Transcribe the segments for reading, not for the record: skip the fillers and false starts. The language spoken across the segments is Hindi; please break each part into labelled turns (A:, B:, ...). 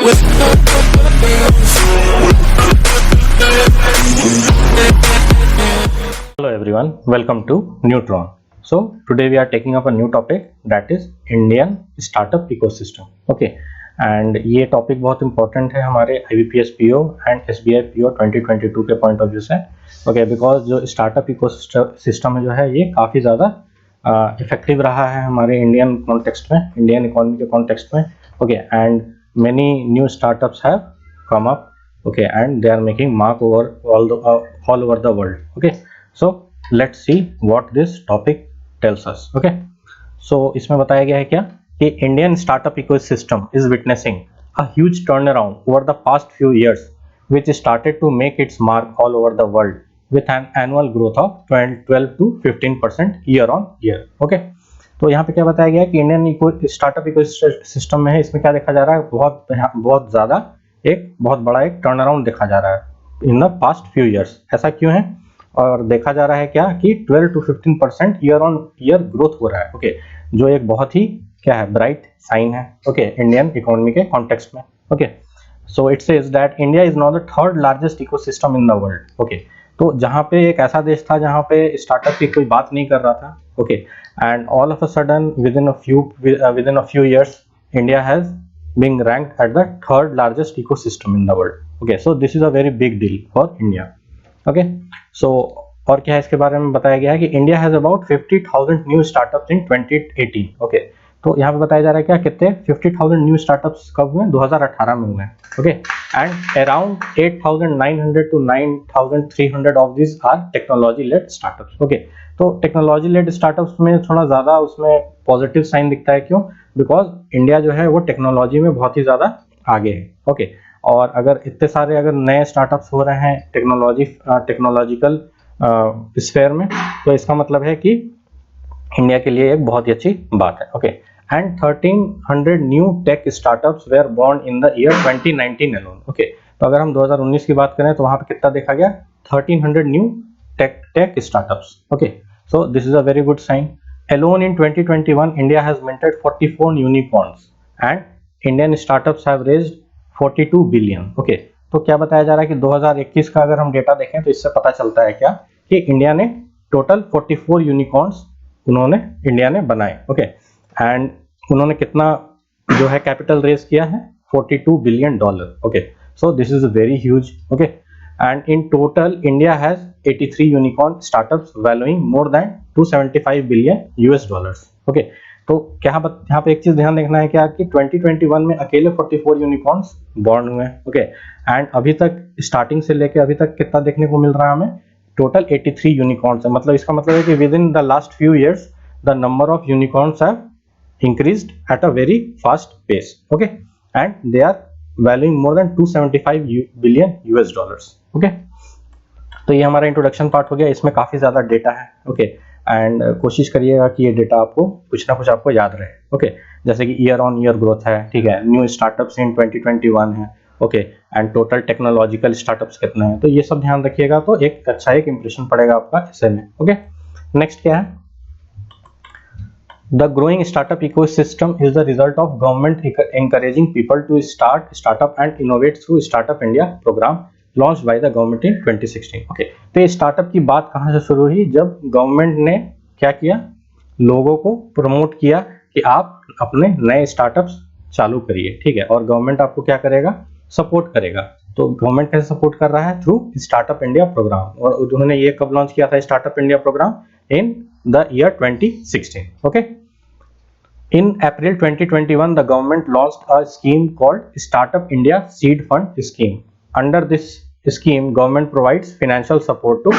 A: Hello everyone, welcome to Neutron. So today we are taking up a new topic, that is Indian startup ecosystem. Okay, and ये टॉपिक बहुत इंपॉर्टेंट है हमारे IBPS PO and SBI PO 2022 के पॉइंट ऑफ व्यू से. ओके, बिकॉज जो स्टार्टअप इकोसिस्टम जो है ये काफ़ी ज़्यादा इफेक्टिव रहा है हमारे इंडियन कॉन्टेक्स्ट में, इंडियन इकोनॉमी के कॉन्टेक्स्ट में. Okay, and many new startups have come up, okay, and they are making mark over all over the world. Okay, so let's see what this topic tells us. Okay, so इसमें बताया गया है क्या कि Indian startup ecosystem is witnessing a huge turnaround over the past few years, which started to make its mark all over the world with an annual growth of 12 to 15% year on year. Okay, तो यहाँ पे क्या बताया गया है कि इंडियन स्टार्टअप इकोसिस्टम में है, इसमें क्या देखा जा रहा है, बहुत ज़्यादा एक बहुत बड़ा एक टर्न अराउंड देखा जा रहा है in the past few years. ऐसा क्यों है? और देखा जा रहा है क्या कि 12 to 15% year on year growth हो रहा है. ओके, जो एक बहुत ही क्या है, ब्राइट साइन है. ओके, इंडियन इकोनॉमी के कॉन्टेक्स्ट में. Okay, so it says that India is now the third largest ecosystem in the world. Okay, तो जहाँ पे एक ऐसा देश था जहाँ पे स्टार्टअप की कोई बात नहीं कर रहा था. Okay, and all of a sudden with in a few years India has being ranked at the third largest ecosystem in the world. Okay, so this is a very big deal for India. Okay, so और क्या है इसके बारे में बताया गया है कि India has about 50,000 new startups in 2018. Okay, तो यहाँ पे बताया जा रहा है क्या, कितने 50,000 न्यू स्टार्टअप्स कब हुए? 2018 में हुए. Okay, and around 8,900 to 9,300 of this are technology led startups. Okay, तो टेक्नोलॉजी लेड स्टार्टअप्स में थोड़ा ज़्यादा उसमें पॉजिटिव साइन दिखता है. क्यों? बिकॉज इंडिया जो है वो टेक्नोलॉजी में बहुत ही ज़्यादा आगे है. ओके, और अगर इतने सारे अगर नए स्टार्टअप्स हो रहे हैं टेक्नोलॉजिकल स्फेयर में, तो इसका मतलब है कि इंडिया के लिए एक बहुत ही अच्छी बात है. Okay, and 1300 new tech startups were born in the year 2019 alone. Okay, तो अगर हम 2019 की बात करें तो वहाँ पे कितना देखा गया? 1300 new tech startups. Okay, so this is a very good sign. Alone in 2021, India has minted 44 unicorns and Indian startups have raised 42 billion. Okay, तो क्या बताया जा रहा है कि 2021 का अगर हम डेटा देखें तो इससे पता चलता है क्या कि इंडिया ने टोटल 44 यूनिकॉर्न्स इंडिया ने बनाए. ओके, एंड उन्होंने कितना जो है कैपिटल रेज किया है? $42 billion. Okay, so this is very huge. Okay, and in total India has 83 unicorn startups valuing more than 275 billion US dollars. Okay, तो क्या यहाँ पे एक चीज ध्यान देखना है क्या कि 2021 में अकेले 44 यूनिकॉर्न्स बॉर्न हुए. ओके, एंड अभी तक स्टार्टिंग से लेके अभी तक कितना देखने को मिल रहा है हमें? टोटल 83 यूनिकॉर्न्स है. मतलब इसका मतलब है कि within the last few years the number of unicorns have increased at a very fast pace. Okay, and they are valuing more than 275 billion US dollars. Okay, तो ये हमारा इंट्रोडक्शन पार्ट हो गया. इसमें काफ़ी ज़्यादा डेटा है. ओके, एंड कोशिश करिएगा कि ये डेटा आपको कुछ ना कुछ आपको याद रहे. ओके, जैसे कि ईयर ऑन ईयर ग्रोथ है, ठीक है, न्यू स्टार्टअप्स इन 2021 है. Okay, and total technological startups कितने हैं, तो ये सब ध्यान रखिएगा तो एक अच्छा एक इंप्रेशन पड़ेगा आपका ऐसे में. ओके, नेक्स्ट क्या है? The growing startup ecosystem is the result of government encouraging people to startup and innovate through Startup India program launched by the government in 2016. Okay, तो ये स्टार्टअप की बात कहाँ से शुरू हुई? जब गवर्नमेंट ने क्या किया? लोगों को प्रमोट किया कि आप अपने नए स्टार्टअप्स चालू करिए. ठीक है, और गवर्नमेंट आपको क्या करेगा? सपोर्ट करेगा. तो गवर्नमेंट कैसे सपोर्ट कर रहा है? Through startup India program. और उन्होंने ये कब लॉन्च किया था startup India program? In the year 2016. Okay, in April 2021 the government launched a scheme called Startup India Seed Fund Scheme. Under this scheme government provides financial support to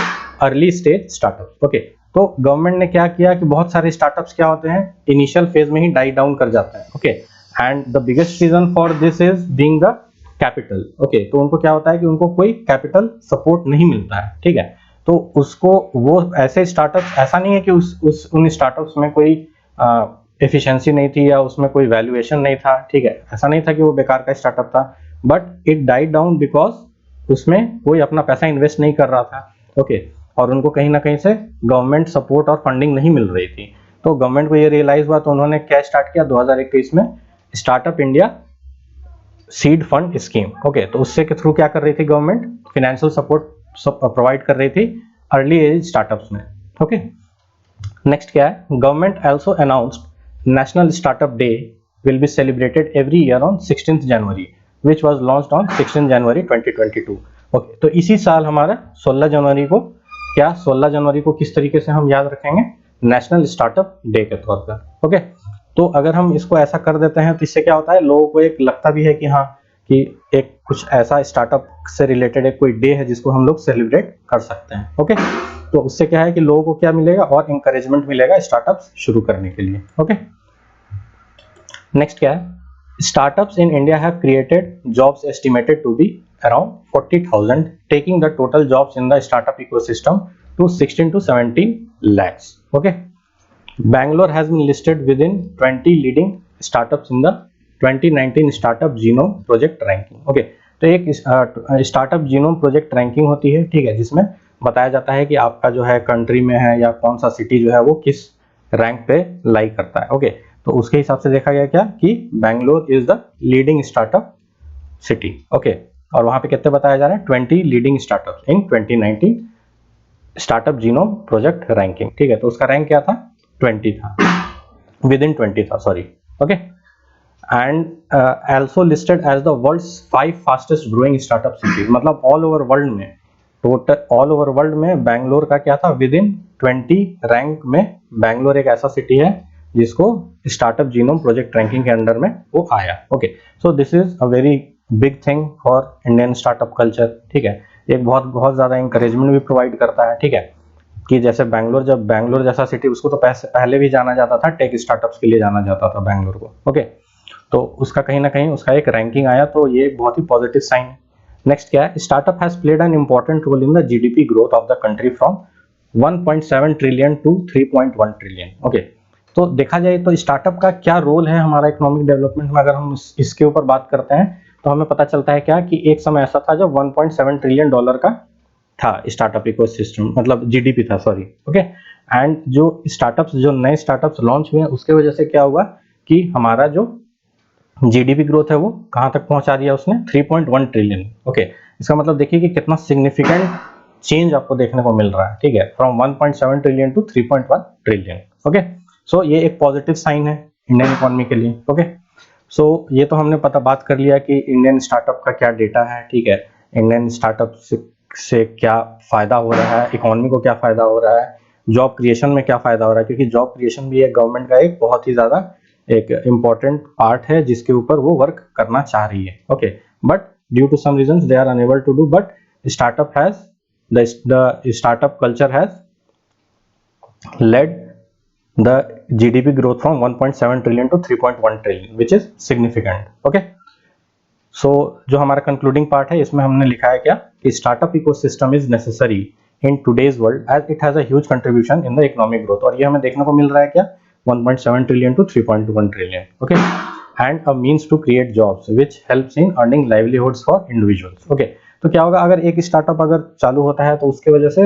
A: early stage startups. Okay, तो गवर्नमेंट ने क्या किया कि बहुत सारे स्टार्टअप्स क्या होते हैं, इनिशियल फेज में ही डाई डाउन कर जाते हैं. Okay, and the biggest reason for this is being the capital. Okay, तो उनको क्या होता है कि उनको कोई कैपिटल सपोर्ट नहीं मिलता है. ठीक है, तो उसको वो ऐसे स्टार्टअप्स, ऐसा नहीं है कि उन स्टार्टअप्स में कोई एफिशिएंसी नहीं थी या उसमें कोई वैल्यूएशन नहीं था. ठीक है, ऐसा नहीं था कि वो बेकार का स्टार्टअप था, but it died down because उसमें कोई अपना पैसा इन्वेस्ट नहीं कर रहा था. ओके, और उनको कहीं ना कहीं से गवर्नमेंट सपोर्ट और फंडिंग नहीं मिल रही थी. तो गवर्नमेंट को ये रियलाइज हुआ, तो उन्होंने क्या स्टार्ट किया 2021 में, startup India seed fund scheme. Okay, तो उससे के थ्रू क्या कर रही थी गवर्नमेंट, फाइनेंशियल सपोर्ट प्रोवाइड कर रही थी अर्ली एज स्टार्टअप्स में। ओके, नेक्स्ट क्या है, government also announced national startup day will be celebrated every year on 16 January which was launched on 16 January 2022। Okay, तो इसी साल हमारा 16 जनवरी को क्या, 16 जनवरी को किस तरीके से हम याद रखेंगे, नेशनल स्टार्टअप डे के तौर पर। ओके, तो अगर हम इसको ऐसा कर देते हैं तो इससे क्या होता है, लोगों को एक लगता भी है कि हाँ, कि एक कुछ ऐसा स्टार्टअप से रिलेटेड एक कोई डे है जिसको हम लोग सेलिब्रेट कर सकते हैं। ओके, तो उससे क्या है कि लोगों को क्या मिलेगा, और इंकरेजमेंट मिलेगा स्टार्टअप्स शुरू करने के लिए। ओके, नेक्स्ट क्या है, startups in India have created jobs estimated to be around 40,000, taking the total jobs in the startup ecosystem to 16 to 17 lakhs. Okay, Bangalore has been listed within 20 leading startups in the 2019 Startup Genome Project Ranking. Okay, तो एक स्टार्टअप जीनोम प्रोजेक्ट रैंकिंग होती है, ठीक है, जिसमें बताया जाता है कि आपका जो है कंट्री में है या कौन सा सिटी जो है वो किस रैंक पे लाई करता है। ओके, तो उसके हिसाब से देखा गया क्या कि Bangalore is the leading startup city. Okay, और वहां पे कितने बताया जा रहा है, 20 लीडिंग स्टार्टअप्स इन 2019 स्टार्टअप जीनोम प्रोजेक्ट रैंकिंग। ठीक है, तो उसका रैंक क्या था, 20 था, विद इन 20 था, sorry. Okay, and also listed as the world's 5 fastest growing startup city, मतलब ऑल ओवर वर्ल्ड में, टोटल ऑल ओवर वर्ल्ड में बैंगलोर का क्या था, विद इन 20 रैंक में बैंगलोर एक ऐसा सिटी है जिसको स्टार्टअप जीनोम प्रोजेक्ट रैंकिंग के अंडर में वो आया। Okay, so this is a very big thing for Indian startup culture. ठीक है, एक बहुत ज्यादा इंकरेजमेंट भी प्रोवाइड करता है। ठीक है, कि जैसे बैंगलोर, जब बैंगलोर जैसा सिटी, उसको तो पहले भी जाना जाता था, टेक स्टार्टअप्स के लिए जाना जाता था बैंगलोर को। ओके, तो उसका कहीं ना कहीं उसका एक रैंकिंग आया, तो ये बहुत ही पॉजिटिव साइन है। नेक्स्ट क्या है, startup has played an important role in the GDP growth of the country from 1.7 trillion to 3.1 trillion. Okay, तो देखा जाए तो स्टार्टअप का क्या रोल है हमारा इकोनॉमिक डेवलपमेंट में, अगर हम इसके ऊपर बात करते हैं तो हमें पता चलता है क्या कि एक समय ऐसा था जब 1.7 ट्रिलियन डॉलर का था स्टार्टअप इकोसिस्टम, मतलब जीडीपी था, सॉरी। ओके, एंड जो स्टार्टअप्स, जो नए स्टार्टअप्स लॉन्च हुए उसके वजह से क्या हुआ कि हमारा जो जीडीपी ग्रोथ है वो कहां तक पहुंचा दिया उसने, 3.1 ट्रिलियन। ओके, इसका मतलब देखिए कि कितना सिग्निफिकेंट चेंज आपको देखने को मिल रहा है। ठीक है, from 1.7 trillion to 3.1 trillion. Okay, so ये एक पॉजिटिव साइन है इंडियन इकोनॉमी के लिए। ओके, सो ये तो हमने बात कर लिया कि इंडियन स्टार्टअप का क्या डेटा है। ठीक है, इंडियन स्टार्टअप से क्या फायदा हो रहा है, इकोनॉमी को क्या फायदा हो रहा है, जॉब क्रिएशन में क्या फायदा हो रहा है, क्योंकि जॉब क्रिएशन भी एक गवर्नमेंट का एक बहुत ही ज्यादा एक इंपॉर्टेंट पार्ट है जिसके ऊपर वो वर्क करना चाह रही है। Okay, but due to some reasons they are unable to do, but startup has the startup culture has led the GDP growth from 1.7 trillion to 3.1 trillion, which is significant. Okay, so जो हमारा कंक्लूडिंग पार्ट है इसमें हमने लिखा है क्या कि startup ecosystem is necessary in today's world as it has a huge contribution in the economic growth, और ये हमें देखने को मिल रहा है क्या, 1.7 trillion to 3.1 trillion. Okay, and a means to create jobs which helps in earning livelihoods for individuals. Okay, तो क्या होगा अगर एक स्टार्टअप अगर चालू होता है तो उसके वजह से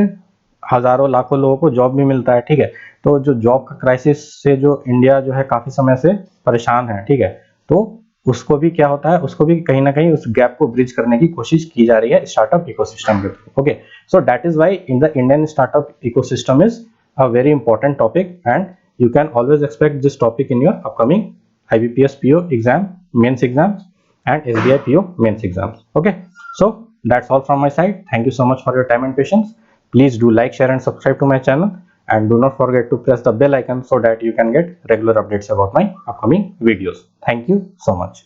A: हजारों लाखों लोगों को जॉब भी मिलता है। ठीक है, तो जो जॉब का क्राइसिस से जो इंडिया जो है काफी समय से परेशान है, ठीक है, तो उसको भी क्या होता है, उसको भी कहीं ना कहीं उस गैप को ब्रिज करने की कोशिश की जा रही है स्टार्टअप इकोसिस्टम के through. Okay, so that is why in the Indian startup ecosystem is a very important topic and you can always expect this topic in your upcoming IBPS PO exam, mains exams and SBI PO mains exams. Okay, so that's all from my side. Thank you so much for your time and patience. Please do like, share and subscribe to my channel, and do not forget to press the bell icon so that you can get regular updates about my upcoming videos. Thank you so much.